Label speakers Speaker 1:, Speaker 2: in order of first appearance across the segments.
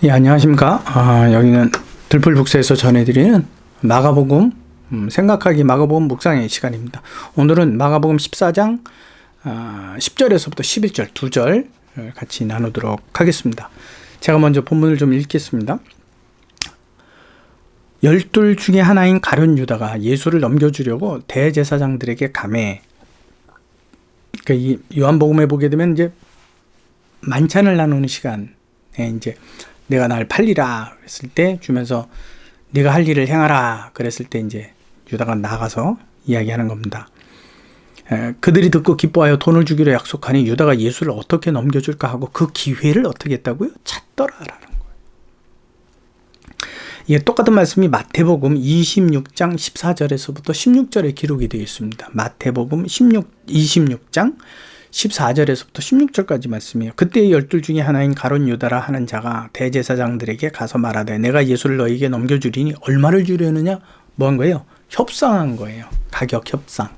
Speaker 1: 예, 안녕하십니까. 여기는 들풀북스에서 전해드리는 마가복음, 생각하기 마가복음 묵상의 시간입니다. 오늘은 마가복음 14장 10절에서부터 11절 2절 같이 나누도록 하겠습니다. 제가 먼저 본문을 좀 읽겠습니다. 12 중에 하나인 가룟 유다가 예수를 넘겨주려고 대제사장들에게 감해. 그러니까 이 요한복음에 보게 되면 이제 만찬을 나누는 시간에 이제 내가 날 팔리라 그랬을 때 주면서 네가 할 일을 행하라 그랬을 때 이제 유다가 나가서 이야기하는 겁니다. 그들이 듣고 기뻐하여 돈을 주기로 약속하니 유다가 예수를 어떻게 넘겨줄까 하고 그 기회를 어떻게 했다고요? 찾더라라는 거예요. 이게 똑같은 말씀이 마태복음 26장 14절에서부터 16절에 기록이 되어 있습니다. 마태복음 26장 14절에서부터 16절까지 말씀이에요. 그때 12 중에 하나인 가룟 유다라 하는 자가 대제사장들에게 가서 말하되 내가 예수를 너희에게 넘겨주리니 얼마를 주려느냐? 뭐 한 거예요? 협상한 거예요. 가격 협상.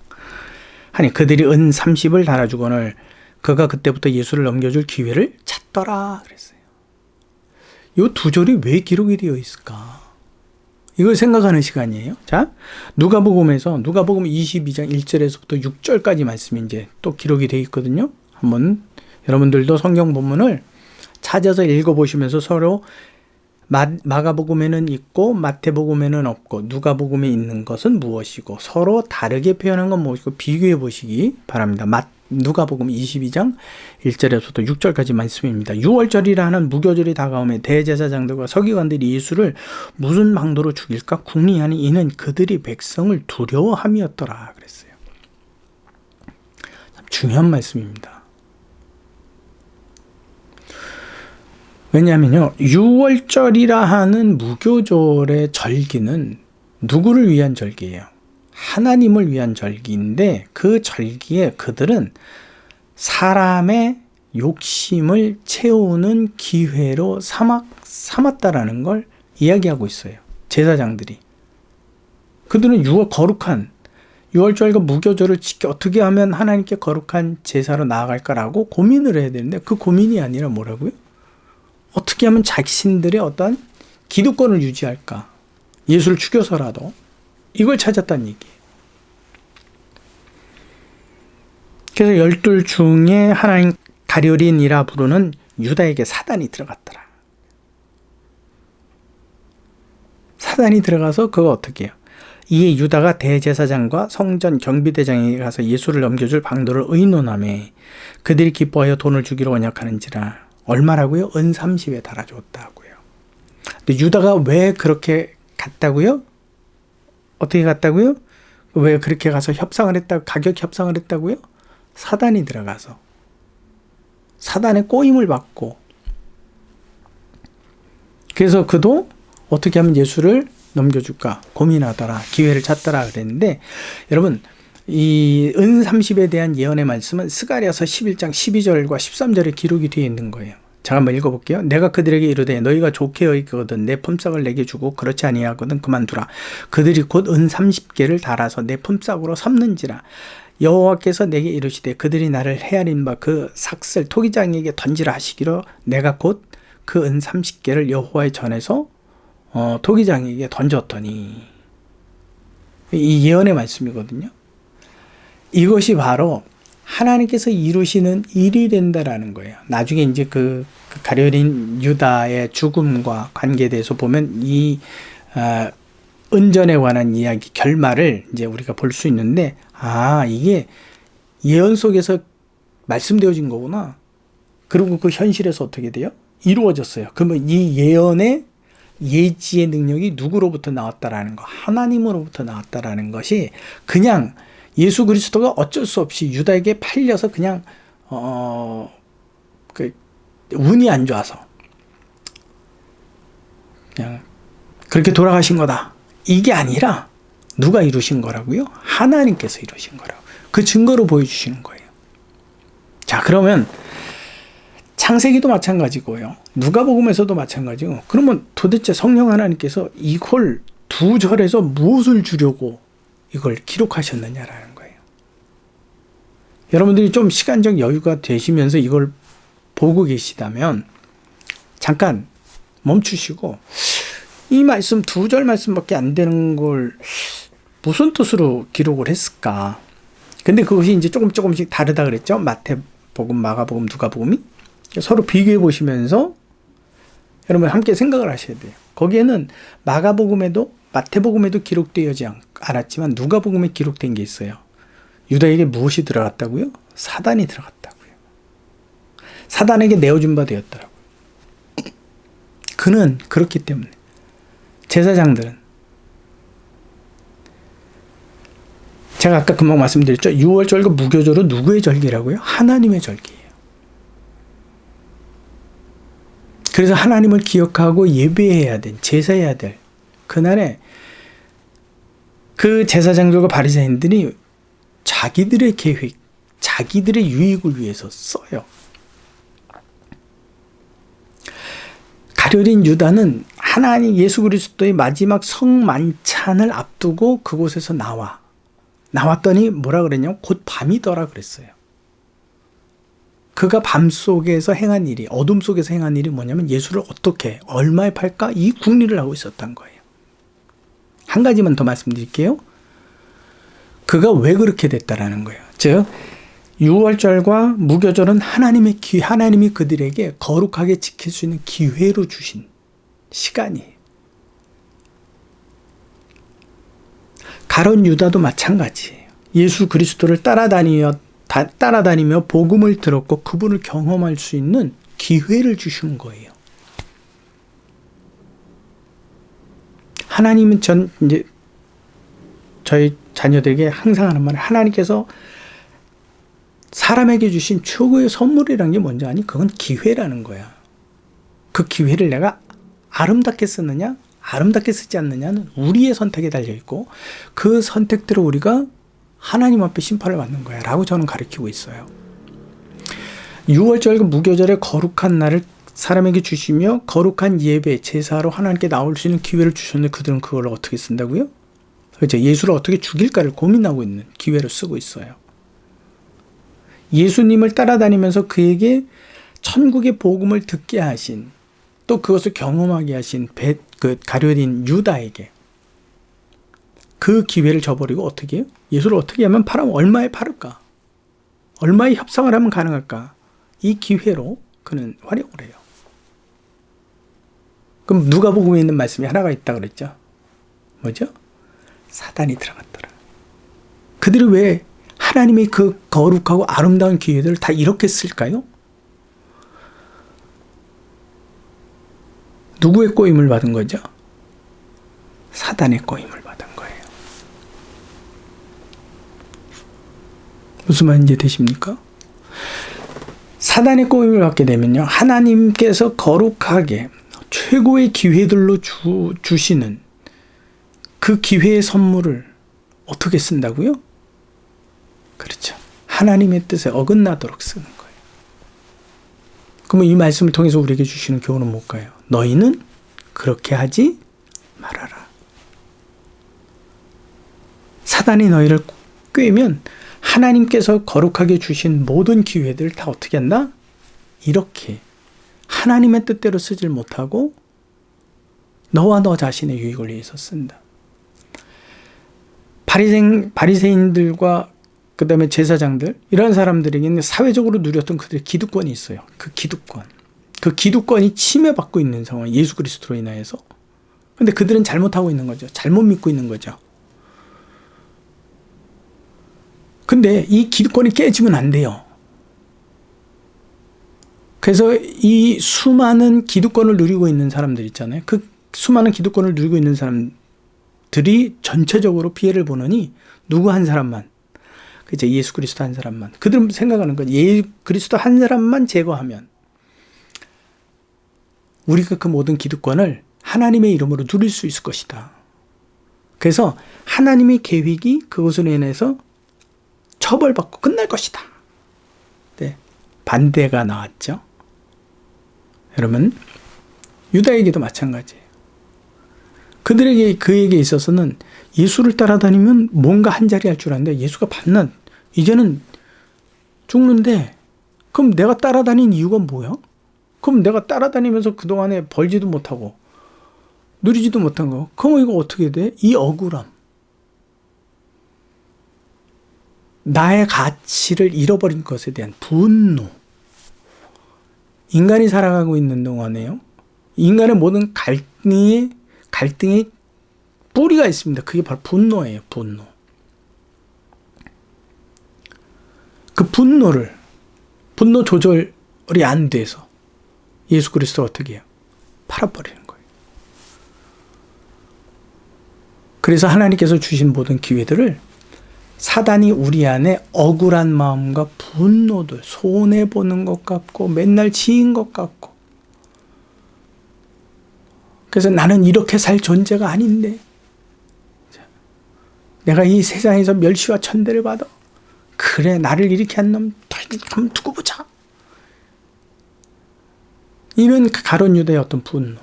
Speaker 1: 하니 그들이 은 30을 달아주거늘 그가 그때부터 예수를 넘겨줄 기회를 찾더라 그랬어요. 이 두 절이 왜 기록이 되어 있을까? 이걸 생각하는 시간이에요. 자, 누가복음 22장 1절에서부터 6절까지 말씀이 이제 또 기록이 되어 있거든요. 한번 여러분들도 성경 본문을 찾아서 읽어보시면서 서로 마가복음에는 있고 마태복음에는 없고 누가복음에 있는 것은 무엇이고 서로 다르게 표현한 건 무엇이고 비교해 보시기 바랍니다. 누가복음 22장 1절에서부터 6절까지 말씀입니다. 6월절이라 하는 무교절이 다가오매 대제사장들과 서기관들이 예수를 무슨 방도로 죽일까 궁리하니 이는 그들이 백성을 두려워함이었더라 그랬어요. 참 중요한 말씀입니다. 왜냐하면요, 6월절이라 하는 무교절의 절기는 누구를 위한 절기예요? 하나님을 위한 절기인데 그 절기에 그들은 사람의 욕심을 채우는 기회로 삼았다라는 걸 이야기하고 있어요. 제사장들이. 그들은 거룩한 6월절과 무교절을 지켜 어떻게 하면 하나님께 거룩한 제사로 나아갈까라고 고민을 해야 되는데 그 고민이 아니라 뭐라고요? 어떻게 하면 자신들의 어떤 기득권을 유지할까? 예수를 죽여서라도 이걸 찾았다는 얘기예요. 그래서 12 중에 하나인 가룟이라 부르는 유다에게 사단이 들어갔더라. 사단이 들어가서 그거 어떻게 해요? 이에 유다가 대제사장과 성전 경비대장에게 가서 예수를 넘겨줄 방도를 의논하며 그들이 기뻐하여 돈을 주기로 언약하는지라. 얼마라고요? 은 30에 달아줬다고요. 근데 유다가 왜 그렇게 갔다고요? 어떻게 갔다고요? 왜 그렇게 가서 협상을 했다고, 가격 협상을 했다고요? 사단이 들어가서 사단의 꼬임을 받고 그래서 그도 어떻게 하면 예수를 넘겨줄까 고민하더라, 기회를 찾더라 그랬는데 여러분 이 은 30에 대한 예언의 말씀은 스가랴서 11장 12절과 13절에 기록이 되어 있는 거예요. 제가 한번 읽어볼게요. 내가 그들에게 이르되 너희가 좋게 여기거든 내 품삯을 내게 주고 그렇지 아니하거든 그만두라. 그들이 곧 은 30개를 달아서 내 품삯으로 삼는지라. 여호와께서 내게 이르시되 그들이 나를 헤아린 바 그 삭슬 토기장에게 던지라 하시기로 내가 곧 그 은 30개를 여호와의 전에서 토기장에게 던졌더니. 이 예언의 말씀이거든요. 이것이 바로 하나님께서 이루시는 일이 된다라는 거예요. 나중에 이제 그 가룟 유다의 죽음과 관계돼서 보면 이 은전에 관한 이야기 결말을 이제 우리가 볼 수 있는데 이게 예언 속에서 말씀되어진 거구나. 그리고 그 현실에서 어떻게 돼요? 이루어졌어요. 그러면 이 예언의 예지의 능력이 누구로부터 나왔다라는 거, 하나님으로부터 나왔다라는 것이 그냥 예수 그리스도가 어쩔 수 없이 유다에게 팔려서 그냥 운이 안 좋아서 그냥 그렇게 돌아가신 거다. 이게 아니라 누가 이루신 거라고요? 하나님께서 이루신 거라고. 그 증거로 보여주시는 거예요. 자, 그러면 창세기도 마찬가지고요. 누가복음에서도 마찬가지고. 그러면 도대체 성령 하나님께서 이걸 두 절에서 무엇을 주려고 이걸 기록하셨느냐라는 거예요. 여러분들이 좀 시간적 여유가 되시면서 이걸 보고 계시다면 잠깐 멈추시고 이 말씀 2절 말씀밖에 안 되는 걸 무슨 뜻으로 기록을 했을까? 근데 그것이 이제 조금씩 다르다 그랬죠. 마태복음, 마가복음, 누가복음이 서로 비교해 보시면서 여러분 함께 생각을 하셔야 돼요. 거기에는 마가복음에도 마태복음에도 기록되어지 않았지만 누가복음에 기록된 게 있어요. 유다에게 무엇이 들어갔다고요? 사단이 들어갔다고요. 사단에게 내어준 바 되었더라고요. 그는 그렇기 때문에 제사장들은 제가 아까 금방 말씀드렸죠. 6월절과 무교절은 누구의 절기라고요? 하나님의 절기예요. 그래서 하나님을 기억하고 예배해야 된, 제사해야 될 그날에 그 제사장들과 바리새인들이 자기들의 계획, 자기들의 유익을 위해서 써요. 가룟 유다는 하나님 예수 그리스도의 마지막 성만찬을 앞두고 그곳에서 나왔더니 뭐라 그랬냐면 곧 밤이더라 그랬어요. 그가 밤 속에서 행한 일이, 어둠 속에서 행한 일이 뭐냐면 예수를 어떻게, 얼마에 팔까? 이 궁리를 하고 있었던 거예요. 한 가지만 더 말씀드릴게요. 그가 왜 그렇게 됐다라는 거예요. 즉 6월절과 무교절은 하나님이 그들에게 거룩하게 지킬 수 있는 기회로 주신 시간이에요. 가룟 유다도 마찬가지예요. 예수 그리스도를 따라다니며 복음을 들었고 그분을 경험할 수 있는 기회를 주시는 거예요. 하나님은 이제 저희 자녀들에게 항상 하는 말, 하나님께서 사람에게 주신 최고의 선물이라는 게 뭔지 아니? 그건 기회라는 거야. 그 기회를 내가 아름답게 쓰느냐, 아름답게 쓰지 않느냐는 우리의 선택에 달려있고 그 선택대로 우리가 하나님 앞에 심판을 받는 거야 라고 저는 가르치고 있어요. 6월절과 무교절의 거룩한 날을 사람에게 주시며 거룩한 예배, 제사로 하나님께 나올 수 있는 기회를 주셨는데 그들은 그걸 어떻게 쓴다고요? 그렇죠. 예수를 어떻게 죽일까를 고민하고 있는 기회로 쓰고 있어요. 예수님을 따라다니면서 그에게 천국의 복음을 듣게 하신, 또 그것을 경험하게 하신 가룟 유다에게 그 기회를 저버리고 어떻게 해요? 예수를 어떻게 하면 얼마에 팔을까? 얼마에 협상을 하면 가능할까? 이 기회로 그는 활용을 해요. 그럼 누가복음에 있는 말씀이 하나가 있다 그랬죠? 뭐죠? 사단이 들어갔더라. 그들이 왜 하나님의 그 거룩하고 아름다운 기회들을 다 이렇게 쓸까요? 누구의 꼬임을 받은 거죠? 사단의 꼬임을 받은 거예요. 무슨 말인지 되십니까? 사단의 꼬임을 받게 되면요, 하나님께서 거룩하게 최고의 기회들로 주시는 그 기회의 선물을 어떻게 쓴다고요? 그렇죠. 하나님의 뜻에 어긋나도록 쓰는 거예요. 그러면 이 말씀을 통해서 우리에게 주시는 교훈은 뭘까요? 너희는 그렇게 하지 말아라. 사단이 너희를 꿰면 하나님께서 거룩하게 주신 모든 기회들을 다 어떻게 한다? 이렇게 하나님의 뜻대로 쓰질 못하고 너와 너 자신의 유익을 위해서 쓴다. 바리새인들과 그 다음에 제사장들, 이런 사람들에게는 사회적으로 누렸던 그들의 기득권이 있어요. 그 기득권이 침해받고 있는 상황, 예수 그리스도로 인하여서. 근데 그들은 잘못하고 있는 거죠. 잘못 믿고 있는 거죠. 근데 이 기득권이 깨지면 안 돼요. 그래서 이 수많은 기득권을 누리고 있는 사람들 있잖아요. 그 수많은 기득권을 누리고 있는 사람들이 전체적으로 피해를 보느니 누구 한 사람만, 그죠? 예수 그리스도 한 사람만. 그들은 생각하는 건 예수 그리스도 한 사람만 제거하면 우리가 그 모든 기득권을 하나님의 이름으로 누릴 수 있을 것이다. 그래서 하나님의 계획이 그것으로 인해서 처벌받고 끝날 것이다. 네, 반대가 나왔죠. 여러분, 유다에게도 마찬가지예요. 그에게 있어서는 예수를 따라다니면 뭔가 한 자리 할 줄 아는데 예수가 반난, 이제는 죽는데 그럼 내가 따라다닌 이유가 뭐야? 그럼 내가 따라다니면서 그동안에 벌지도 못하고 누리지도 못한 거. 그럼 이거 어떻게 돼? 이 억울함. 나의 가치를 잃어버린 것에 대한 분노. 인간이 살아가고 있는 동안에요. 인간의 모든 갈등의 뿌리가 있습니다. 그게 바로 분노예요. 분노. 그 분노 조절이 안 돼서 예수 그리스도가 어떻게 해요? 팔아버리는 거예요. 그래서 하나님께서 주신 모든 기회들을 사단이 우리 안에 억울한 마음과 분노들, 손해보는 것 같고 맨날 지인 것 같고, 그래서 나는 이렇게 살 존재가 아닌데 내가 이 세상에서 멸시와 천대를 받아. 그래, 나를 이렇게 한 놈 좀 두고 보자. 이런 가룟 유다의 어떤 분노,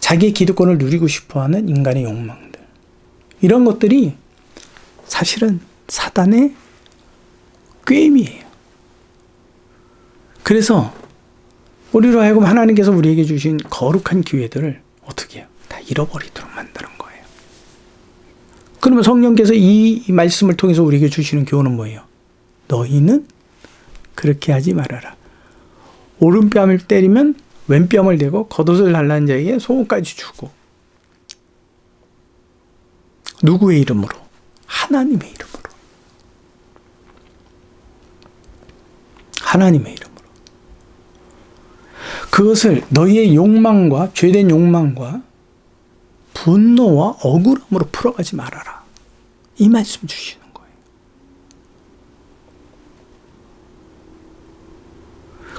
Speaker 1: 자기의 기득권을 누리고 싶어하는 인간의 욕망들, 이런 것들이 사실은 사단의 꾀임이에요. 그래서 우리로 하여금 하나님께서 우리에게 주신 거룩한 기회들을 어떻게 해요? 다 잃어버리도록 만드는 거예요. 그러면 성령께서 이 말씀을 통해서 우리에게 주시는 교훈은 뭐예요? 너희는 그렇게 하지 말아라. 오른뺨을 때리면 왼뺨을 대고 겉옷을 달라는 자에게 속옷까지 주고. 누구의 이름으로? 하나님의 이름으로. 하나님의 이름으로. 그것을 너희의 욕망과, 죄된 욕망과 분노와 억울함으로 풀어가지 말아라. 이 말씀 주시는 거예요.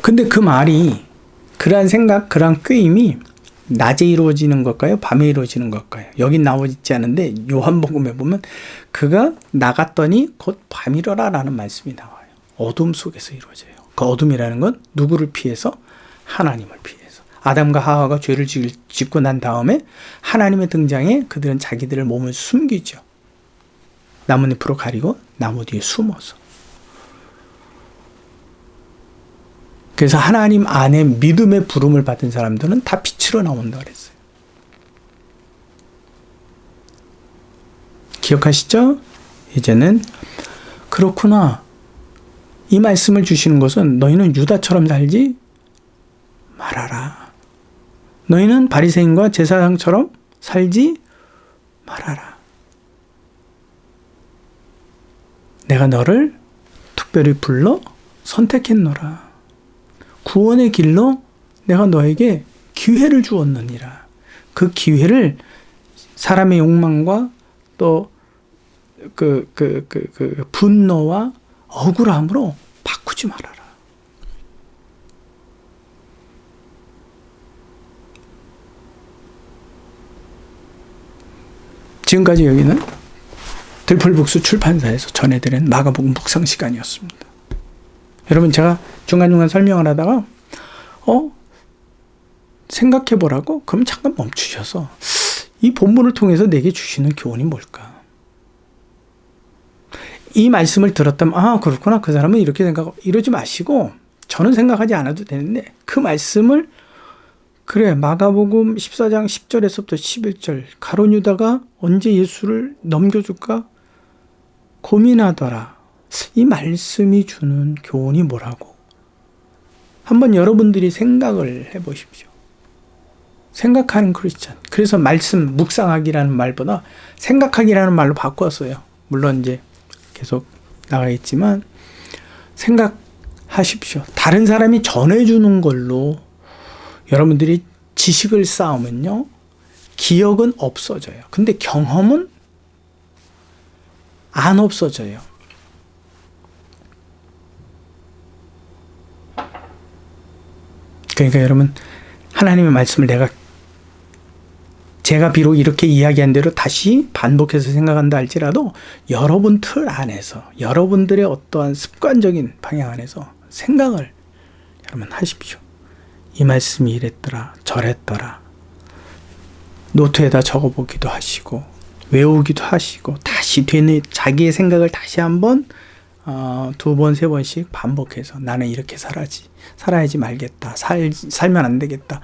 Speaker 1: 근데 그 말이, 그러한 생각, 그러한 꾀임이 낮에 이루어지는 걸까요? 밤에 이루어지는 걸까요? 여긴 나오지 않은데 요한복음에 보면 그가 나갔더니 곧 밤이러라 라는 말씀이 나와요. 어둠 속에서 이루어져요. 그 어둠이라는 건 누구를 피해서? 하나님을 피해서. 아담과 하와가 죄를 짓고 난 다음에 하나님의 등장에 그들은 자기들의 몸을 숨기죠. 나뭇잎으로 가리고 나무 뒤에 숨어서. 그래서 하나님 안에 믿음의 부름을 받은 사람들은 다 빛으로 나온다 그랬어요. 기억하시죠? 이제는 그렇구나. 이 말씀을 주시는 것은 너희는 유다처럼 살지 말아라. 너희는 바리새인과 제사장처럼 살지 말아라. 내가 너를 특별히 불러 선택했노라. 구원의 길로 내가 너에게 기회를 주었느니라. 그 기회를 사람의 욕망과 또 분노와 억울함으로 바꾸지 말아라. 지금까지 여기는 들풀북수 출판사에서 전해드린 마가복음 묵상 시간이었습니다. 여러분, 제가 중간중간 설명을 하다가 생각해보라고? 그럼 잠깐 멈추셔서 이 본문을 통해서 내게 주시는 교훈이 뭘까? 이 말씀을 들었다면 그렇구나, 그 사람은 이렇게 생각하고, 이러지 마시고 저는 생각하지 않아도 되는데 그 말씀을, 그래, 마가복음 14장 10절에서부터 11절 가룟 유다가 언제 예수를 넘겨줄까 고민하더라. 이 말씀이 주는 교훈이 뭐라고? 한번 여러분들이 생각을 해보십시오. 생각하는 크리스찬. 그래서 말씀 묵상하기라는 말보다 생각하기라는 말로 바꿨어요. 물론 이제 계속 나가겠지만 생각하십시오. 다른 사람이 전해주는 걸로 여러분들이 지식을 쌓으면요, 기억은 없어져요. 근데 경험은 안 없어져요. 그러니까 여러분, 하나님의 말씀을 제가 비록 이렇게 이야기한 대로 다시 반복해서 생각한다 할지라도 여러분 틀 안에서, 여러분들의 어떠한 습관적인 방향 안에서 생각을 여러분 하십시오. 이 말씀이 이랬더라, 저랬더라. 노트에다 적어보기도 하시고 외우기도 하시고 다시 되뇌 자기의 생각을 다시 한번 두 번, 세 번씩 반복해서 나는 이렇게 살아야지 말겠다. 살면 안 되겠다.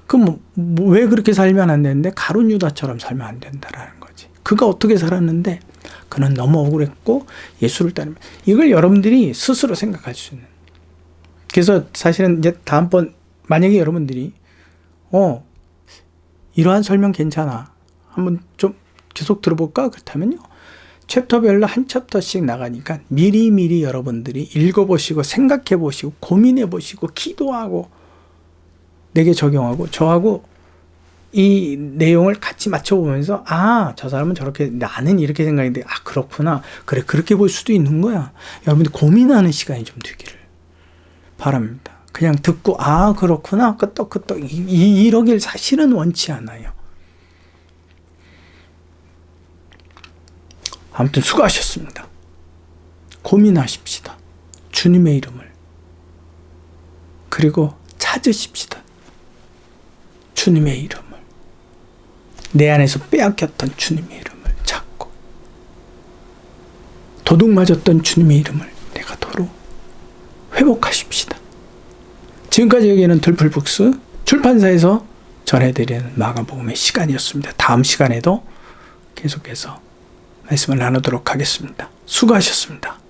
Speaker 1: 그럼 왜 그렇게 살면 안 되는데 가룟 유다처럼 살면 안 된다라는 거지. 그가 어떻게 살았는데 그는 너무 억울했고 예수를 따르면 이걸 여러분들이 스스로 생각할 수 있는. 그래서 사실은 이제 다음번 만약에 여러분들이 이러한 설명 괜찮아. 한번 좀 계속 들어볼까? 그렇다면요. 챕터별로 한 챕터씩 나가니까 미리미리 여러분들이 읽어보시고 생각해보시고 고민해보시고 기도하고 내게 적용하고 저하고 이 내용을 같이 맞춰보면서 저 사람은 저렇게 나는 이렇게 생각했는데 그렇구나. 그래 그렇게 볼 수도 있는 거야. 여러분들 고민하는 시간이 좀 되기를 바랍니다. 그냥 듣고 그렇구나 끄떡끄떡 이러길 사실은 원치 않아요. 아무튼 수고하셨습니다. 고민하십시다. 주님의 이름을. 그리고 찾으십시다. 주님의 이름을. 내 안에서 빼앗겼던 주님의 이름을 찾고 도둑 맞았던 주님의 이름을 내가 도로 회복하십시다. 지금까지 여기는 들풀북스 출판사에서 전해드리는 마가복음의 시간이었습니다. 다음 시간에도 계속해서 말씀을 나누도록 하겠습니다. 수고하셨습니다.